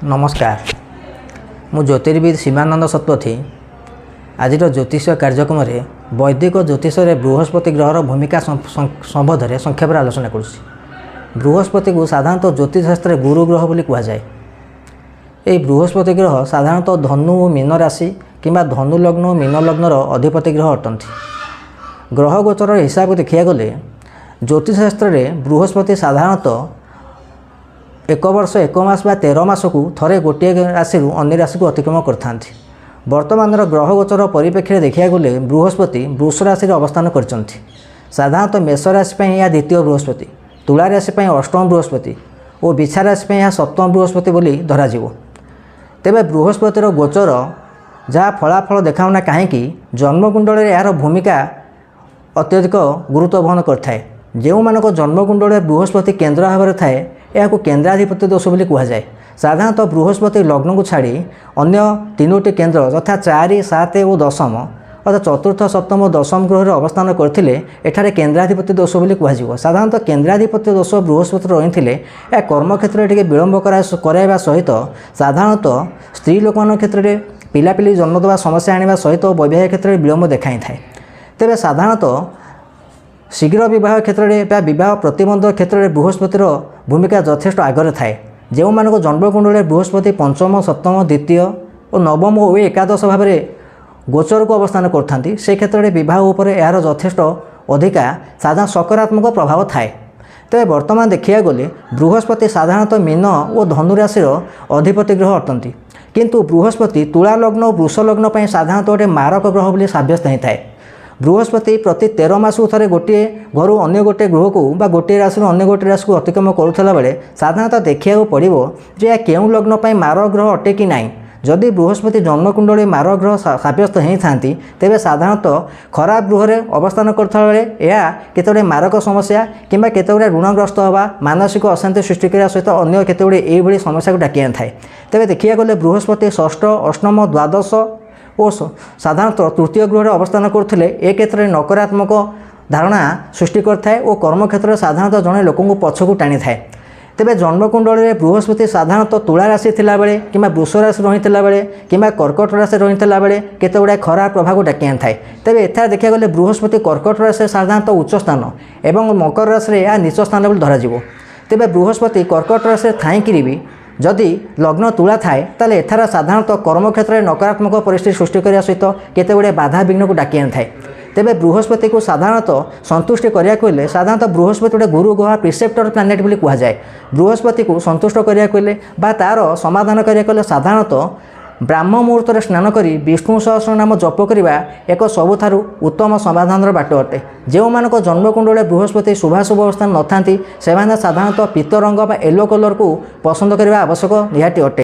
नमस्कार मु ज्योतिर्विद सीमानंद शतपथी आज ज्योतिष कार्यक्रम वैदिक ज्योतिष बृहस्पति ग्रहर भूमिका संबंध में संक्षेप आलोचना करुँच। बृहस्पति को साधारणतः ज्योतिष शास्त्र गुरु ग्रह बोली कहुए। ये बृहस्पति ग्रह साधारणतः धनु और मीन राशि किंबा धनु लग्न और मीन लग्नर अधिपति ग्रह अटंती। ग्रह गोचर हिसाब देखा गले ज्योतिष शास्त्र में बृहस्पति साधारणतः एक वर्ष 1 मास बा 13 मास को थरे गोटे राशि अन्य राशि को अतिक्रम करता। वर्तमान ग्रह गोचर परिप्रेक्षी देखा गले बृहस्पति वृष राशि अवस्थान कर साधारणतः मेष राशि यह द्वितीय बृहस्पति, तुला राशि अष्टम बृहस्पति और बिछा राशि यह सप्तम बृहस्पति बोली धराज। तेबे बृहस्पतिर गोचर जहाँ फलाफल देखाऊना कहीं जन्मकुंडल यार भूमिका अत्यधिक गुरुत्व वहन करए। जो मानक जन्मकुंडल बृहस्पति केन्द्र भाव में थाए यह केन्द्राधिपत्य दोष बोली कहुए। साधारणतः बृहस्पति लग्न को छाड़ी अन्य 3टी केन्द्र यथा 4, 7 और 10 अर्थात चतुर्थ, सप्तम और दशम ग्रह अवस्थान करते एठारे केन्द्राधिपत्य दोष बोली कहुए। साधारणतः केन्द्राधिपत्य दोष बृहस्पति रही यह कर्म क्षेत्र में विलंब कराइबा सहित साधारणतः स्त्री लोक क्षेत्र में पिलापिली जन्म देवा समस्या आने सहित वैवाहिक क्षेत्र में विलंब देखाई थाए। तेरे साधारणतः शीघ्र विवाह क्षेत्र में विवाह प्रतिबंध क्षेत्र में बृहस्पतिर भूमिका यथेष्ट आगे थाए। जो मानक जन्मकुंडल बृहस्पति पंचम, सप्तम, द्वितीय और नवम और एकादश भाव में गोचर को अवस्थान करते से क्षेत्र में विवाह उपर यार यथेष्ट अधिका साधारण सकारात्मक प्रभाव थाए। तेज बर्तमान देखा गले बृहस्पति साधारणतः मीन और धनु राशि अधिपति ग्रह अटंती, किंतु बृहस्पति तुला लग्न और वृष लग्न साधारणतः गोटे मारक ग्रह बोली साब्यस्त होता है। बृहस्पति प्रति 13 मास थे गोटे घर अन्य गोटे गृह को गोटे राशि अन्य गोटे राशि को अतिक्रम करुला बेले साधारणतः देखा पड़ो जे यह केउं लग्न पर मारक ग्रह अटे कि नाई। जदि बृहस्पति जन्मकुंडल मारक ग्रह साब्यस्त होता तेरे साधारणतः खराब गृह अवस्थान करता बेले यह केतगुड़े मारक समस्या किंबा केतगुड़े ऋणग्रस्त होगा, मानसिक अशांति सृष्टि करने सहित अन्य केतगुड़े यही समस्या को डाकी आनी थाए। तेरे देखा गले बृहस्पति षष्ठ, अष्टम, द्वादश और साधारणतः तृतीय गृह अवस्थान करते ए क्षेत्र में नकारात्मक धारणा सृष्टि करता और कर्म क्षेत्र में साधारणतः जड़े लोक पछक टाणी थाए। तेरे जन्मकुंडल में बृहस्पति साधारणतः तुला राशि थिला बेले किंबा वृष राशि रही बेले किंबा कर्कट राशि रही बेले केतगुड़ा खराब प्रभाव को डाकी आनी थाए। तेरे एथार देखा गले बृहस्पति कर्कट राशि साधारणतः उच्च स्थान एवं मकर राशि यह नीच स्थान बोली धराज। तेरे बृहस्पति कर्कट राशि थाईकि भी जदि लग्न तुला थाए ताले एथार साधारणतः कर्म क्षेत्र में नकारात्मक परिस्थिति सृष्टि करने सहित केतगुड़े बाधा विघ्न को डाकी आनी थाए। तेबे बृहस्पति को साधारणतः संतुष्टि करने साधारणतः बृहस्पति गोटे गुरु ग्रह प्रिसेप्टर प्लानेट बोली कहुए। बृहस्पति को संतुष्ट करने तार समाधान करने साधारणतः ब्राह्म मुहूर्त में स्नान करी विष्णु सहस्र नाम जप करने एक सबुठारु उत्तम समाधान बाट अटे। जो मानक जन्मकुंडल बृहस्पति शुभाशुभ अवस्थान न था से साधारणतः पीत रंग बा येलो कलर को पसंद करने आवश्यक निहाती अटे।